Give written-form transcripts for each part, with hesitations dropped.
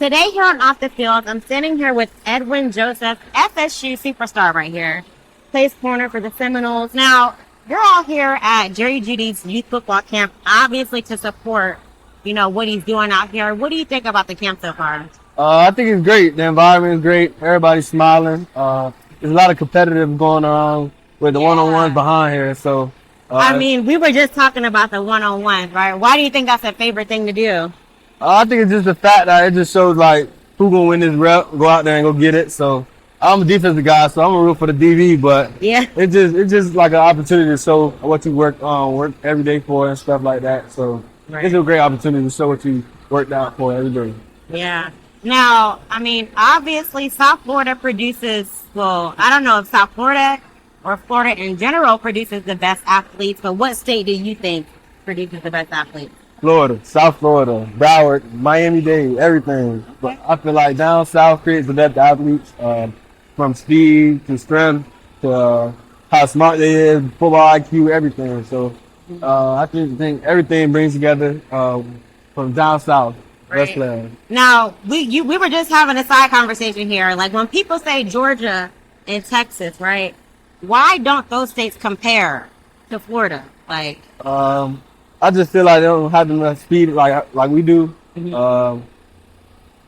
Today here on Off the Field, I'm standing here with Edwin Joseph, FSU superstar right here. Plays corner for the Seminoles. Now, you're all here at Jerry Jeudy's youth football camp, obviously to support, what he's doing out here. What do you think about the camp so far? I think it's great. The environment is great. Everybody's smiling. There's a lot of competitive going around with the one-on-ones behind here. So, we were just talking about the one-on-ones, right? Why do you think that's a favorite thing to do? I think it's just the fact that it just shows like who gonna win this rep, go out there and go get it. So I'm a defensive guy, so I'm gonna root for the DB. But it's just like an opportunity to show what you work every day for and stuff like that. So it's a great opportunity to show what you worked out for every day. Yeah. Now, obviously South Florida produces, I don't know if South Florida or Florida in general produces the best athletes, but what state do you think produces the best athletes? Florida, South Florida, Broward, Miami-Dade, everything. Okay. But I feel like down south creates the best athletes, from speed to strength to how smart they is, football IQ, everything. So I think everything brings together from down south. Right. Now, we were just having a side conversation here. Like when people say Georgia and Texas, right? Why don't those states compare to Florida? I just feel like they don't have enough speed like we do. Mm-hmm.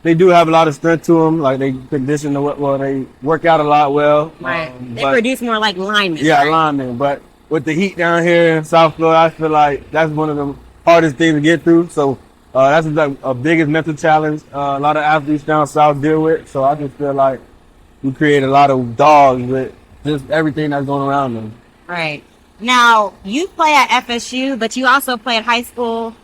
They do have a lot of strength to them. Like they condition they work out a lot well. Right. They produce more like linemen. Yeah, right? linemen. But with the heat down here in South Florida, I feel like that's one of the hardest things to get through. So that's like a biggest mental challenge a lot of athletes down south deal with. So I just feel like we create a lot of dogs with just everything that's going around them. Right. Now, you play at FSU, but you also play at high school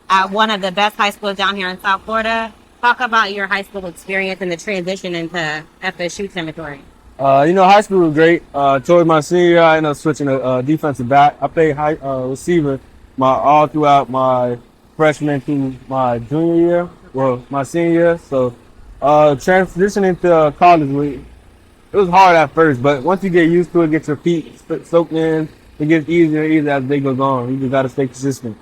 at one of the best high schools down here in South Florida. Talk about your high school experience and the transition into FSU territory. High school was great. Towards my senior year, I ended up switching to defensive back. I played receiver all throughout my freshman to my junior year, my senior year. So transitioning to college, it was hard at first, but once you get used to it, get your feet soaked in, it gets easier and easier as the day goes on. You just got to stay consistent.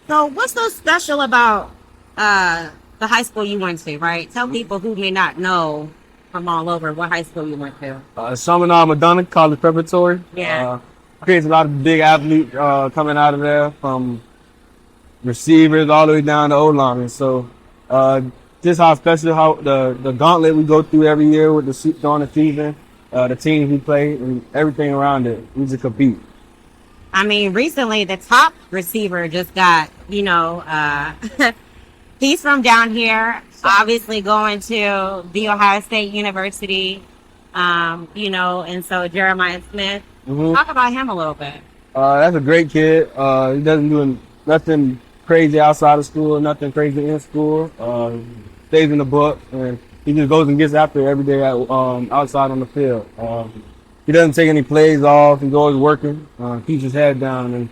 So what's so special about the high school you went to, right? Tell people who may not know from all over what high school you went to. Seminole, Madonna, College Preparatory. Yeah. Creates a lot of big athletes coming out of there, from receivers all the way down to O-linemen. So just how special the gauntlet we go through every year with during the season, the teams we play, and everything around it. We just compete. Recently the top receiver just got, he's from down here, obviously going to The Ohio State University, and so Jeremiah Smith. Mm-hmm. Talk about him a little bit. That's a great kid. He doesn't do nothing crazy outside of school, nothing crazy in school. Stays in the book, and he just goes and gets after it every day outside on the field. He doesn't take any plays off. He's always working, keeps his head down, and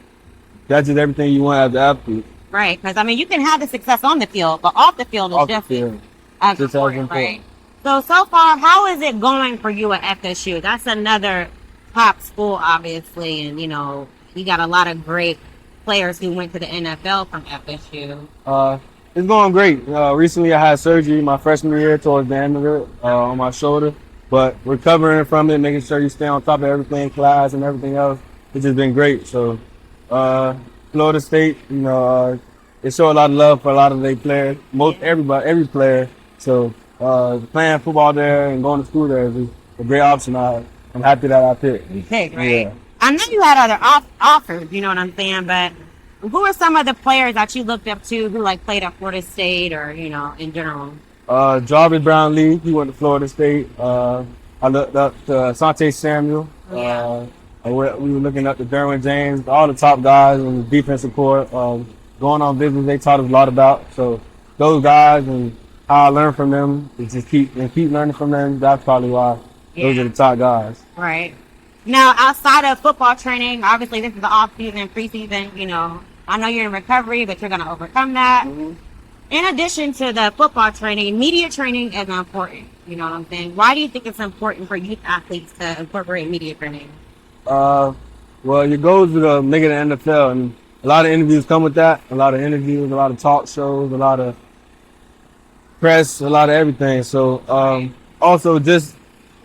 that's just everything you want as an athlete. Right, because you can have the success on the field, but off the field is just as important, right? So far, how is it going for you at FSU? That's another top school, obviously, and you got a lot of great players who went to the NFL from FSU. It's going great. Recently, I had surgery my freshman year towards the end of it on my shoulder. But recovering from it, making sure you stay on top of everything, class and everything else, it's just been great. So, Florida State, they show a lot of love for a lot of their players, every player. So, playing football there and going to school there is a great option. I'm happy that I picked. You picked, right? Yeah. I know you had other offers, you know what I'm saying, but who are some of the players that you looked up to who played at Florida State or, in general? Jarvis Brownlee, he went to Florida State. I looked up to Asante Samuel. Yeah. We were looking up to Derwin James, all the top guys in the defensive corps. Going on visits they taught us a lot about. So those guys and how I learned from them, is just keep learning from them. That's probably why those are the top guys. Right. Now, outside of football training, obviously this is the off season and preseason. I know you're in recovery, but you're going to overcome that. Mm-hmm. In addition to the football training, media training is important. You know what I'm saying? Why do you think it's important for youth athletes to incorporate media training? Well, your goal is to make it in the NFL, and a lot of interviews come with that. A lot of interviews, a lot of talk shows, a lot of press, a lot of everything. So also just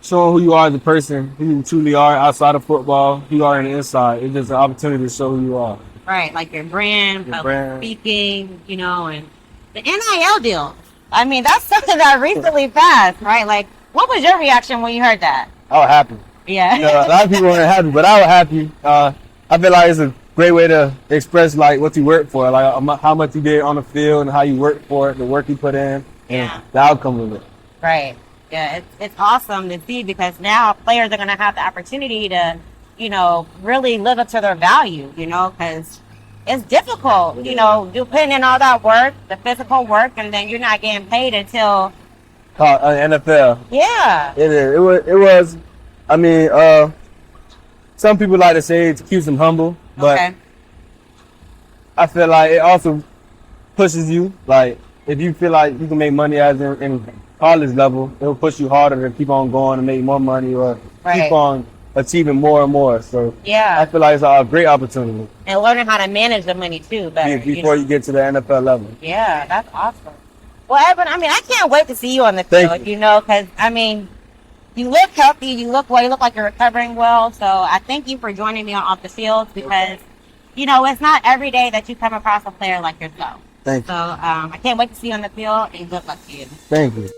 showing who you are as a person, who you truly are outside of football, who you are on the inside. It's just an opportunity to show who you are. Right, like your brand, speaking, you know, and the NIL deal. I mean, that's something that recently passed, right? Like, what was your reaction when you heard that? I was happy. Yeah. You know, a lot of people weren't happy, but I was happy. I feel like it's a great way to express like what you work for, like how much you did on the field and how you work for it, the work you put in, and the outcome of it. Right. Yeah, it's awesome to see because now players are going to have the opportunity to, you know, really live up to their value, you know, because it's difficult, you know, you putting in all that work, the physical work, and then you're not getting paid until NFL. Yeah. It is. It was. I mean, some people like to say it keeps them humble, but I feel like it also pushes you. Like if you feel like you can make money as in college level, it'll push you harder to keep on going and make more money or keep on achieving more and more. So I feel like it's a great opportunity. And learning how to manage the money too better. Before you get to the NFL level. Yeah, that's awesome. Well, Edwin, I mean, I can't wait to see you on the field, you know, because, I mean, you look healthy, you look well, you look like you're recovering well. So I thank you for joining me on Off the Field because, you know, it's not every day that you come across a player like yourself. Thank you. So I can't wait to see you on the field and good luck to you. Thank you.